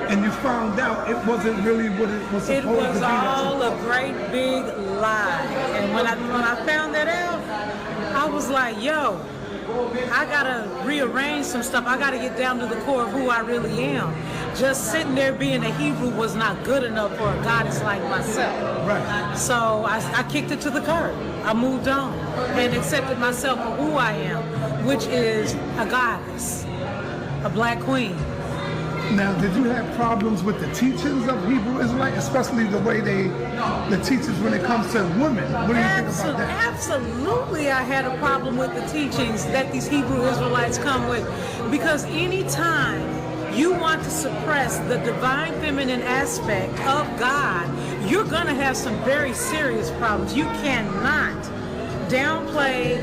and you found out it wasn't really what it was supposed to be. It was all a great big lie. And when I found that out, I was like, yo, I gotta rearrange some stuff. I gotta get down to the core of who I really am. Just sitting there being a Hebrew was not good enough for a goddess like myself. Right. So I kicked it to the curb. I moved on and accepted myself for who I am, which is a goddess, a black queen. Now, did you have problems with the teachings of Hebrew Israelites, especially the way the teachings when it comes to women? What do you think about that? Absolutely, I had a problem with the teachings that these Hebrew Israelites come with, because anytime you want to suppress the divine feminine aspect of God, you're going to have some very serious problems. You cannot downplay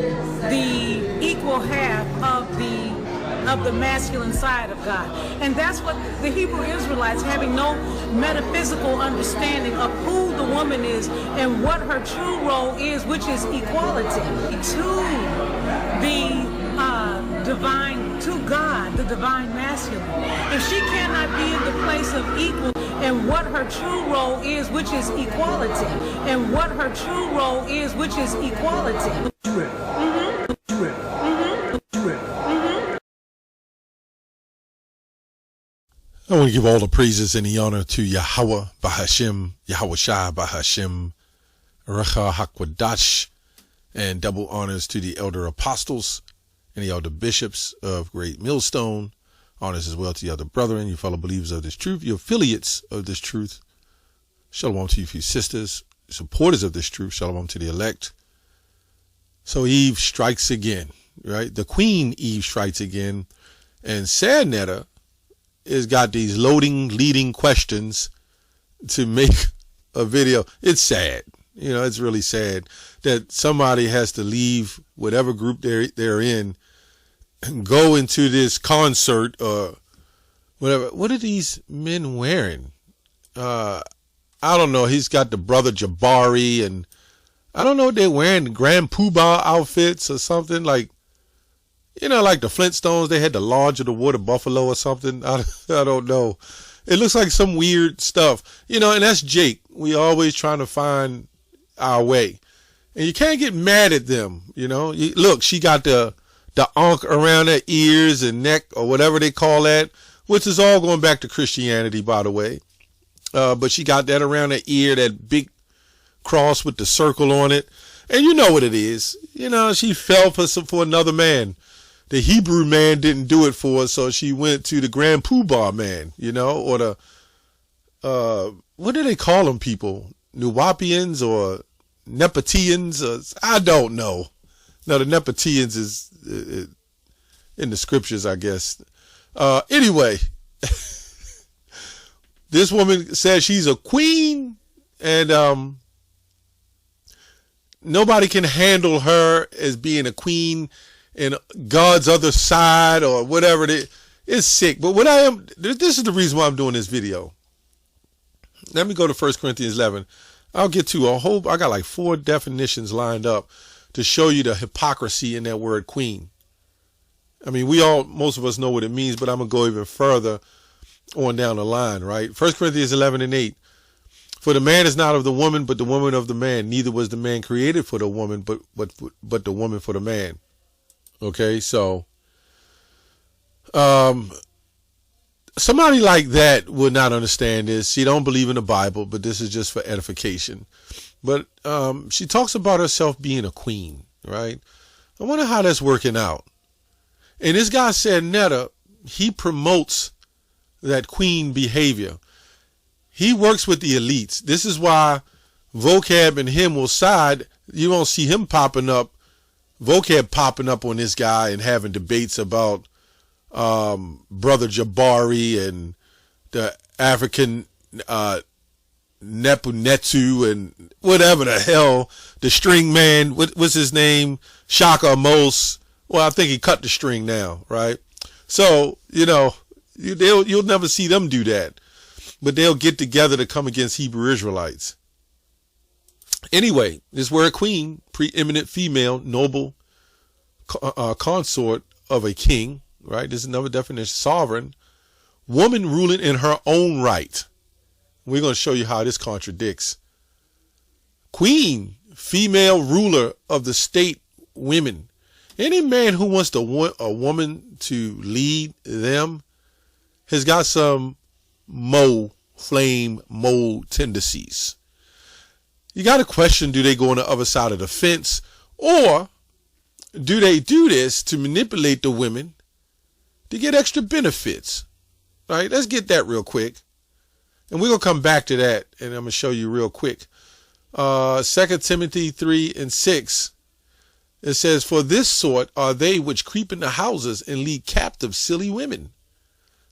the equal half of the masculine side of God. And that's what the Hebrew Israelites, having no metaphysical understanding of who the woman is and what her true role is, which is equality to the divine, to God, the divine masculine. If she cannot be in the place of equal and what her true role is, which is equality, and what her true role is, which is equality. I want to give all the praises and the honor to Yahweh Bahashim, Yahweh Shai Bahashim, Recha HaKwadash, and double honors to the elder apostles and the elder bishops of Great Millstone. Honors as well to the other brethren, you fellow believers of this truth, your affiliates of this truth. Shalom to you, few sisters, supporters of this truth. Shalom to the elect. So Eve strikes again, right? The Queen Eve strikes again, and Sadnetta has got these leading questions to make a video. It's sad. You know, it's really sad that somebody has to leave whatever group they're in and go into this concert or whatever. What are these men wearing? I don't know. He's got the brother Jabari, and I don't know what they're wearing, Grand Poobah outfits or something, like, you know, like the Flintstones. They had the Lodge of the Water Buffalo or something. I don't know. It looks like some weird stuff, you know, and that's Jake. We always trying to find our way, and you can't get mad at them. You know, look, she got the ankh around her ears and neck or whatever they call that, which is all going back to Christianity, by the way. But she got that around her ear, that big cross with the circle on it. And you know what it is. You know, she fell for another man. The Hebrew man didn't do it for her, so she went to the Grand Poobah man, you know, or the, what do they call them people? Nuwapians or Nepatians? Or, I don't know. No, the Nepatians is in the scriptures, I guess. Anyway, this woman says she's a queen, and nobody can handle her as being a queen in God's other side or whatever. It's sick. But what I am, this is the reason why I'm doing this video. Let me go to 1 Corinthians 11. I'll get to I got like 4 definitions lined up to show you the hypocrisy in that word queen. I mean, most of us know what it means, but I'm going to go even further on down the line, right? 1 Corinthians 11:8. For the man is not of the woman, but the woman of the man. Neither was the man created for the woman, but the woman for the man. Okay, so somebody like that would not understand this. She don't believe in the Bible, but this is just for edification. But she talks about herself being a queen, right? I wonder how that's working out. And this guy said, Netta, he promotes that queen behavior. He works with the elites. This is why Vocab and him will side. You don't see him popping up, Vocab popping up on this guy and having debates about Brother Jabari and the African Nepunetsu and whatever the hell, the string man, what's his name? Shaka Amos. Well, I think he cut the string now, right? So, you know, you'll never see them do that. But they'll get together to come against Hebrew Israelites. Anyway, this word queen, preeminent female, noble consort of a king, right? This is another definition. Sovereign, woman ruling in her own right. We're going to show you how this contradicts. Queen, female ruler of the state, women. Any man who wants a woman to lead them has got some flame mold tendencies. You got to question, do they go on the other side of the fence, or do they do this to manipulate the women to get extra benefits? All right, let's get that real quick. And we're going to come back to that, and I'm going to show you real quick. 2 Timothy 3:6, it says, for this sort are they which creep into houses and lead captive silly women,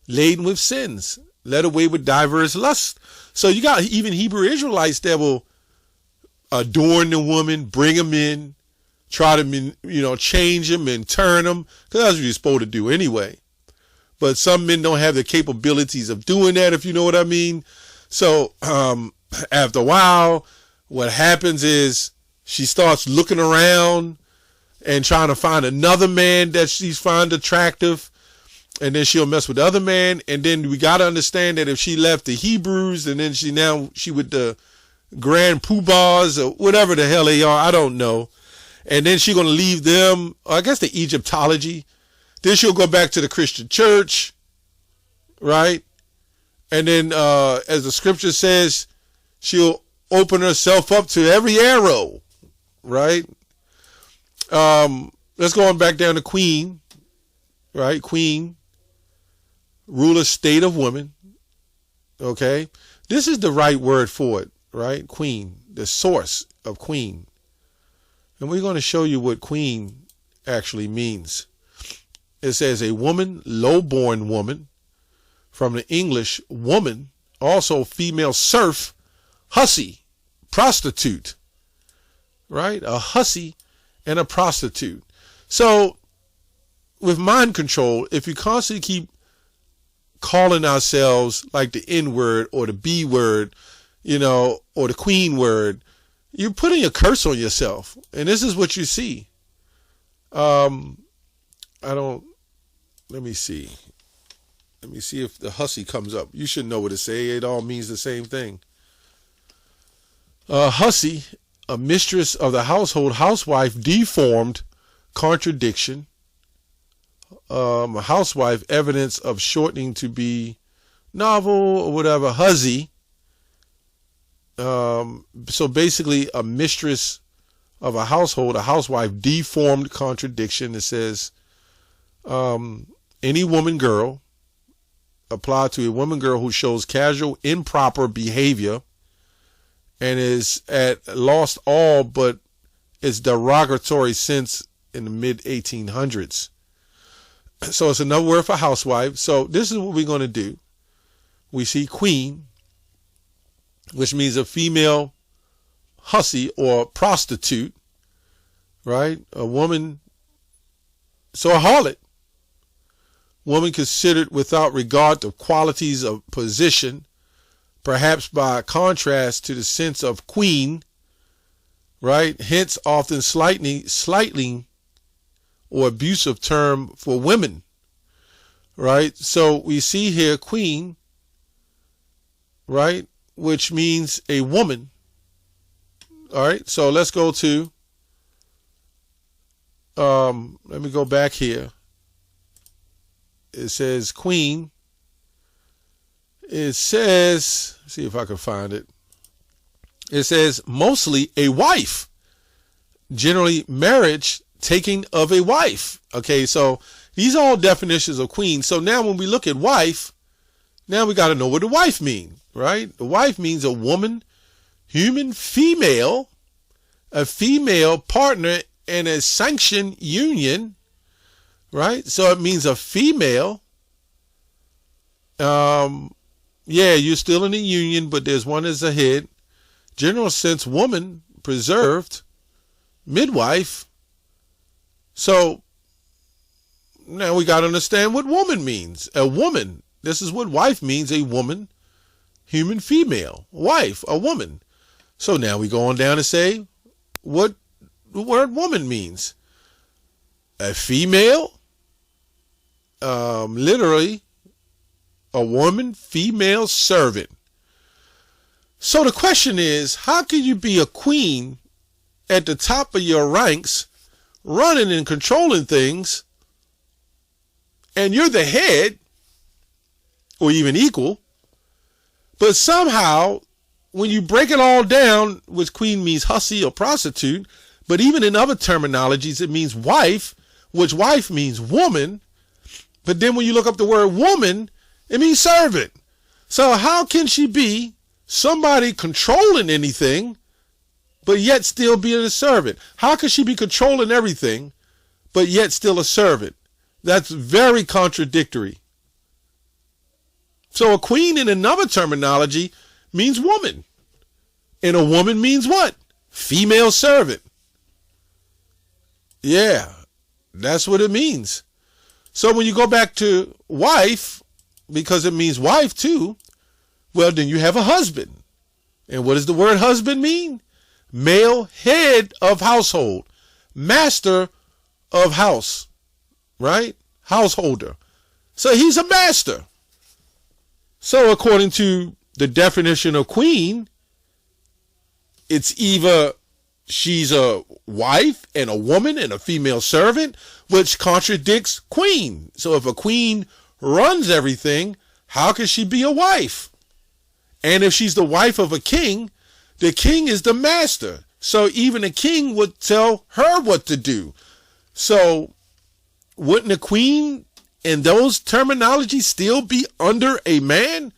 laden with sins, led away with diverse lusts. So you got even Hebrew Israelites that will adorn the woman, bring them in, try to, change them and turn them, because that's what you're supposed to do anyway. But some men don't have the capabilities of doing that, if you know what I mean. So after a while, what happens is she starts looking around and trying to find another man that she's find attractive. And then she'll mess with the other man. And then we got to understand that if she left the Hebrews and then she with the grand poobahs or whatever the hell they are, I don't know. And then she's going to leave them, I guess the Egyptology. Then she'll go back to the Christian church, right? And then, as the scripture says, she'll open herself up to every arrow, right? Let's go on back down to Queen, right? Queen, ruler state of women, okay? This is the right word for it, right? Queen, the source of queen. And we're going to show you what queen actually means. It says a woman, low-born woman, from the English woman, also female serf, hussy, prostitute, right? A hussy and a prostitute. So with mind control, if you constantly keep calling ourselves like the N word or the B word, or the queen word, you're putting a curse on yourself. And this is what you see. Let me see. Let me see if the hussy comes up. You should know what it say. It all means the same thing. Hussy, a mistress of the household, housewife, deformed, contradiction. A housewife, evidence of shortening to be novel or whatever. Hussy. So basically a mistress of a household, a housewife, deformed, contradiction. It says, any woman, girl, apply to a woman, girl who shows casual, improper behavior and is at lost all but its derogatory sense in the mid 1800s. So it's another word for housewife. So this is what we're going to do. We see queen, which means a female hussy or prostitute, right? A woman, so a harlot. Woman considered without regard to qualities of position, perhaps by contrast to the sense of queen, right? Hence often slightly or abusive term for women, right? So we see here queen, right? Which means a woman. All right. So let's go to, let me go back here. It says queen. It says, see if I can find it. It says mostly a wife, generally marriage, taking of a wife. Okay. So these are all definitions of queen. So now when we look at wife, now we got to know what the wife means, right? The wife means a woman, human female, a female partner in a sanctioned union, right? So it means a female. Yeah, you're still in a union, but there's one as a head. General sense, woman, preserved, midwife. So now we got to understand what woman means. A woman. This is what wife means, a woman, human female, wife, a woman. So now we go on down and say what the word woman means. A female, literally a woman, female servant. So the question is, how can you be a queen at the top of your ranks, running and controlling things, and you're the head, or even equal, but somehow, when you break it all down, which queen means hussy or prostitute, but even in other terminologies, it means wife, which wife means woman. But then when you look up the word woman, it means servant. So how can she be somebody controlling anything, but yet still being a servant? How can she be controlling everything, but yet still a servant? That's very contradictory. So a queen in another terminology means woman. And a woman means what? Female servant. Yeah, that's what it means. So when you go back to wife, because it means wife too, well, then you have a husband. And what does the word husband mean? Male head of household, master of house, right? Householder. So he's a master. So according to the definition of queen, it's either she's a wife and a woman and a female servant, which contradicts queen. So if a queen runs everything, how can she be a wife? And if she's the wife of a king, the king is the master. So even a king would tell her what to do. So wouldn't a queen in those terminologies still be under a man?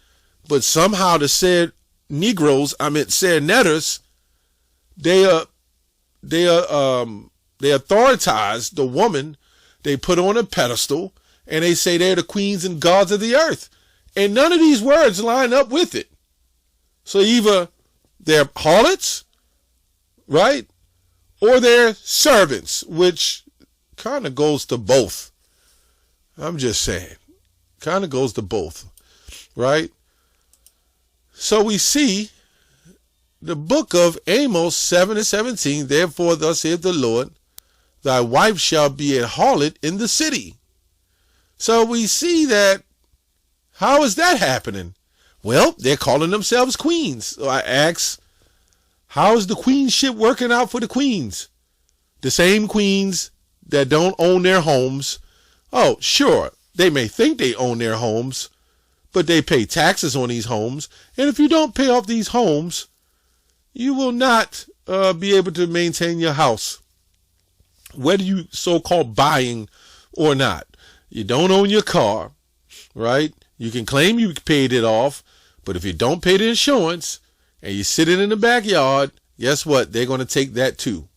But somehow the said Negroes, said netters, they authoritize the woman, they put on a pedestal, and they say they're the queens and gods of the earth. And none of these words line up with it. So either they're harlots, right? Or they're servants, which kind of goes to both. I'm just saying. Kind of goes to both, right? So we see the book of Amos 7:17, therefore thus saith the Lord, thy wife shall be a harlot in the city. So we see that, how is that happening? Well, they're calling themselves queens. So I ask, how is the queenship working out for the queens? The same queens that don't own their homes. Oh, sure, they may think they own their homes, but they pay taxes on these homes. And if you don't pay off these homes, you will not be able to maintain your house, whether you so-called buying or not. You don't own your car, right? You can claim you paid it off, but if you don't pay the insurance and you sit it in the backyard, guess what? They're going to take that too.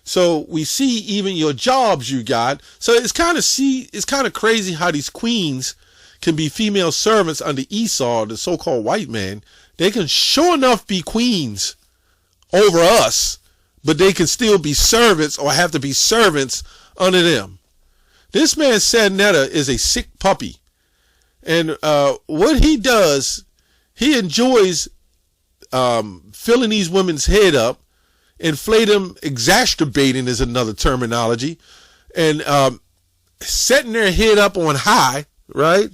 So we see even your jobs you got. So it's kind of crazy how these queens can be female servants under Esau, the so-called white man. They can sure enough be queens over us, but they can still be servants or have to be servants under them. This man Sadnetta is a sick puppy. And what he does, he enjoys filling these women's head up, inflate them, exacerbating is another terminology, and setting their head up on high, right?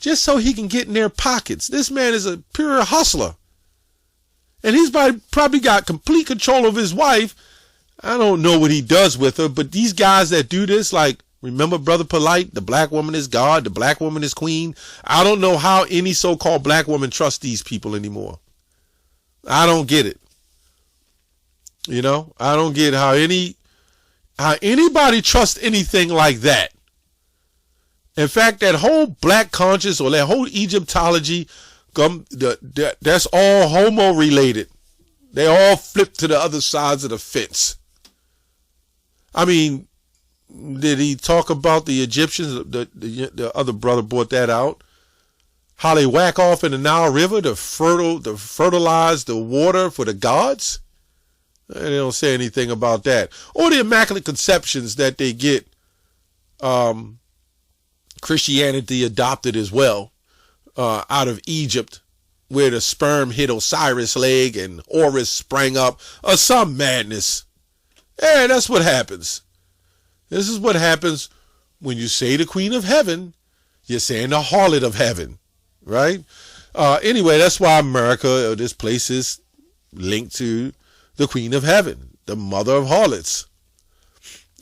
Just so he can get in their pockets. This man is a pure hustler. And he's probably got complete control of his wife. I don't know what he does with her, but these guys that do this, like, remember Brother Polite, the black woman is God, the black woman is queen. I don't know how any so-called black woman trusts these people anymore. I don't get it. You know, I don't get how anybody trusts anything like that. In fact, that whole black conscience or that whole Egyptology, that's all homo related. They all flip to the other sides of the fence. I mean, did he talk about the Egyptians? The other brother brought that out. How they whack off in the Nile River to fertilize the water for the gods? They don't say anything about that. Or the Immaculate Conceptions that they get Christianity adopted as well out of Egypt, where the sperm hit Osiris' leg and Horus sprang up, or some madness. Yeah, that's what happens. This is what happens when you say the Queen of Heaven, you're saying the harlot of heaven. right? Anyway, that's why America, this place, is linked to the Queen of Heaven, the mother of harlots,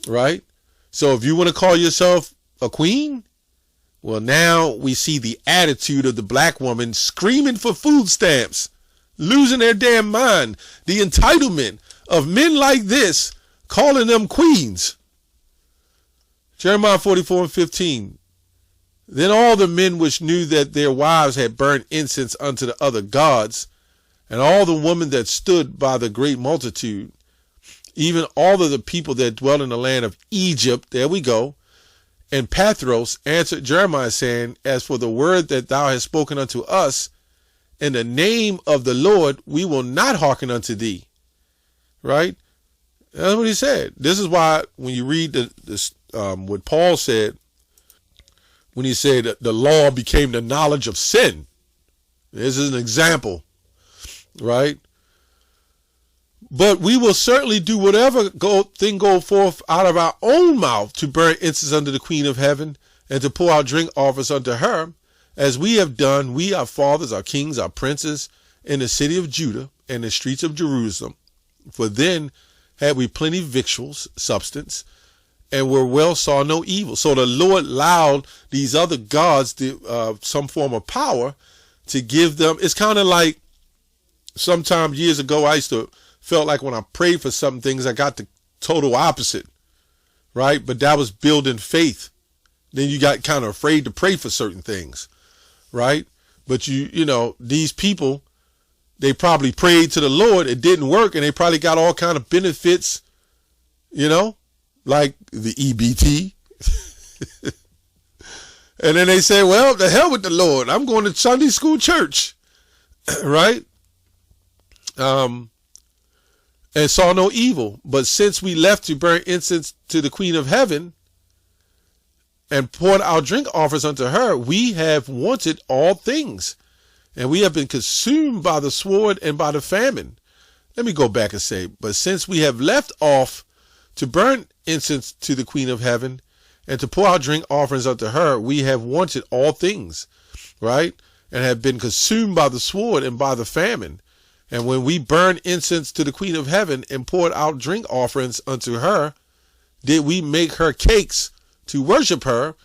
right? So if you want to call yourself a queen, well, now we see the attitude of the black woman screaming for food stamps, losing their damn mind, the entitlement of men like this calling them queens. Jeremiah 44:15. Then all the men which knew that their wives had burned incense unto the other gods, and all the women that stood by the great multitude, even all of the people that dwelt in the land of Egypt, there we go, and Pathros, answered Jeremiah, saying, as for the word that thou hast spoken unto us, in the name of the Lord, we will not hearken unto thee. Right? That's what he said. This is why when you read what Paul said, when he said that the law became the knowledge of sin. This is an example, right? But we will certainly do whatever thing go forth out of our own mouth to burn incense unto the Queen of Heaven and to pour out drink offerings unto her, as we have done, we, our fathers, our kings, our princes, in the city of Judah and the streets of Jerusalem. For then had we plenty victuals, substance, and were well, saw no evil. So the Lord allowed these other gods some form of power to give them. It's kind of like sometimes years ago, I used to felt like when I prayed for some things, I got the total opposite, right? But that was building faith. Then you got kind of afraid to pray for certain things, right? But you know, these people, they probably prayed to the Lord. It didn't work. And they probably got all kind of benefits, you know, like the EBT. And then they say, well, the hell with the Lord. I'm going to Sunday school church, right? And saw no evil. But since we left to burn incense to the Queen of Heaven and poured our drink offerings unto her, we have wanted all things, and we have been consumed by the sword and by the famine. Let me go back and say, but since we have left off to burn incense to the Queen of Heaven and to pour out drink offerings unto her, we have wanted all things, right? And have been consumed by the sword and by the famine. And when we burned incense to the Queen of Heaven and poured out drink offerings unto her, did we make her cakes to worship her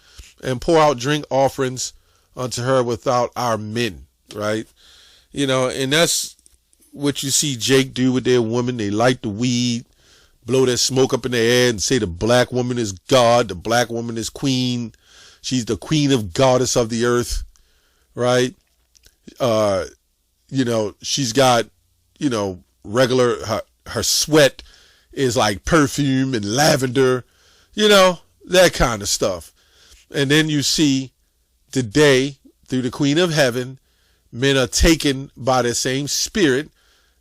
and pour out drink offerings unto her without our men, right? You know, and that's what you see Jake do with their woman. They light the weed, blow that smoke up in the air and say the black woman is God, the black woman is queen. She's the queen of goddess of the earth, right? You know, she's got, you know, regular, her sweat is like perfume and lavender, you know, that kind of stuff. And then you see today, through the Queen of Heaven, men are taken by the same spirit.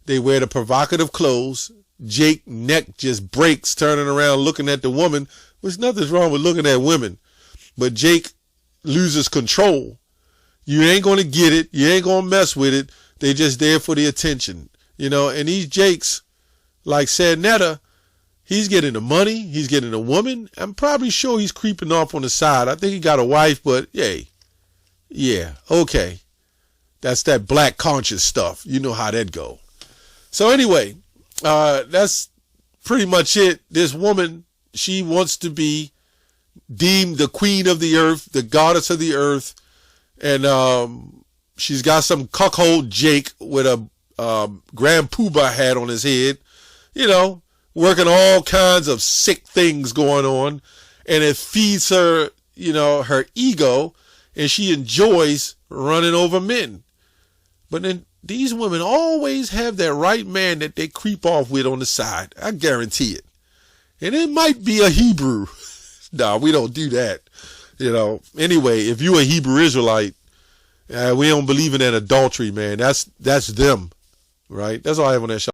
They wear the provocative clothes. Jake neck just breaks, turning around, looking at the woman, which nothing's wrong with looking at women. But Jake loses control. You ain't going to get it. You ain't going to mess with it. They just there for the attention, you know. And these Jakes, like said Netta, he's getting the money. He's getting a woman. I'm probably sure he's creeping off on the side. I think he got a wife, but hey, yeah, okay. That's that black conscious stuff. You know how that go. So anyway, that's pretty much it. This woman, she wants to be deemed the queen of the earth, the goddess of the earth. And she's got some cuckold Jake with a Grand Poobah hat on his head, you know, working all kinds of sick things going on. And it feeds her, you know, her ego, and she enjoys running over men. But then these women always have that right man that they creep off with on the side. I guarantee it. And it might be a Hebrew. No, we don't do that. You know, anyway, if you a Hebrew Israelite, we don't believe in that adultery, man. That's them, right? That's all I have on that show.